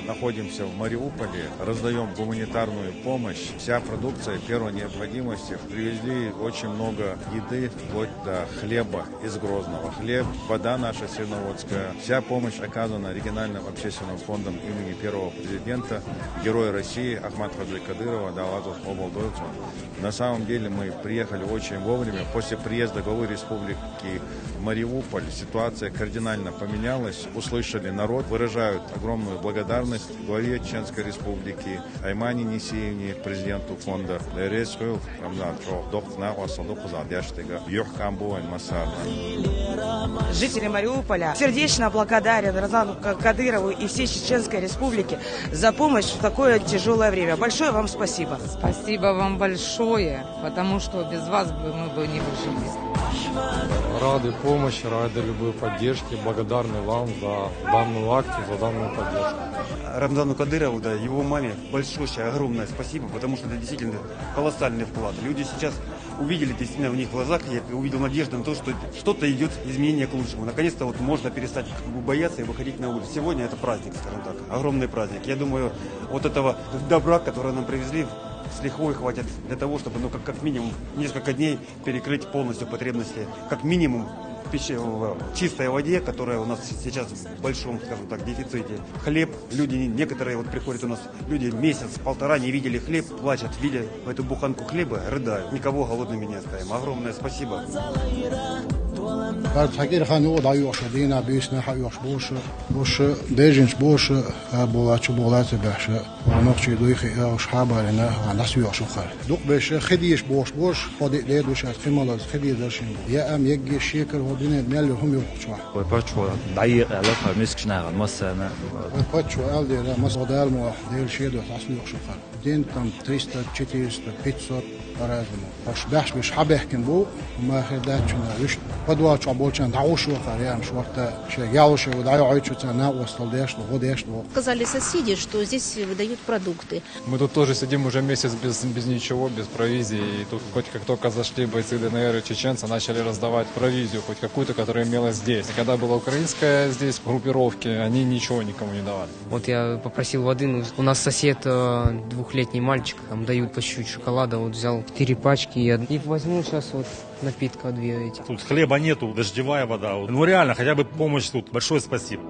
Находимся в Мариуполе, раздаем гуманитарную помощь. Вся продукция первой необходимости. Привезли очень много еды, вплоть до хлеба из Грозного. Хлеб, вода наша Свердловская. Вся помощь оказана региональным общественным фондом имени первого президента, героя России Ахмад Хаджи Кадырова, Далатов Обалдойцу. На самом деле мы приехали очень вовремя. После приезда главы республики в Мариуполь ситуация кардинально поменялась. Услышали народ, выражают огромную благодарность главе Чеченской республики Аймани Несиевне, президенту фонда. Жители Мариуполя сердечно благодарен Рамзану Кадырову и всей Чеченской республике за помощь в такое тяжелое время. Большое вам спасибо. Спасибо вам большое, потому что без вас мы бы не выжили. Рады помощи, рады любой поддержке, благодарны вам за данную акцию, за данную поддержку. Рамзану Кадырову, да, его маме большое, огромное спасибо, потому что это действительно колоссальный вклад. Люди сейчас увидели действительно в них глазах, я увидел надежду на то, что что-то идет, изменение к лучшему. Наконец-то вот можно перестать бояться и выходить на улицу. Сегодня это праздник, скажем так, огромный праздник. Я думаю, вот этого добра, которое нам привезли, с лихвой хватит для того, чтобы, ну, как минимум, несколько дней перекрыть полностью потребности, как минимум, в чистой воде, которая у нас сейчас в большом, скажем так, дефиците. Хлеб, люди, некоторые вот приходят у нас, люди месяц-полтора не видели хлеб, плачут, видя эту буханку хлеба, рыдают. Никого голодными не оставим. Огромное спасибо. Fakir xanu da yosh dina bisna ha yosh bosh bejins bosh bolat bolat bash ونقش دويخ وشحابة ناس يوشخر دوق باش خديش bosh خدي ليدوش خمال خدي درشين يا ام يجي شيكر ودين مال هم يوشوا وباتشو ضيق علاقة مسكش ناغن مثلا وباتشو قال لي ما صدال مو ديل شيدو تاس يوشخر دين تم 300 400 500 أرادنا باش باش حبيحكن بو وما خداتشنا وش بدواتش عبولشان دعوش وخر يعني شو وقت شيء يالوش ودعوا عيشوا تنا وصل ديش وغديش. Сказали соседи, что здесь выдают продукты. Мы тут тоже сидим уже месяц без ничего, без провизии. И тут хоть как только зашли бойцы ДНР и чеченцы, начали раздавать провизию, хоть какую-то, которая имелась здесь. И когда была украинская здесь группировки, они ничего никому не давали. Вот я попросил воды, у нас сосед, двухлетний мальчик, там дают по чуть-чуть шоколада, вот взял 4 пачки и возьму сейчас вот напитка 2 эти. Тут хлеба нету, дождевая вода. Ну реально, хотя бы помощь тут. Большое спасибо.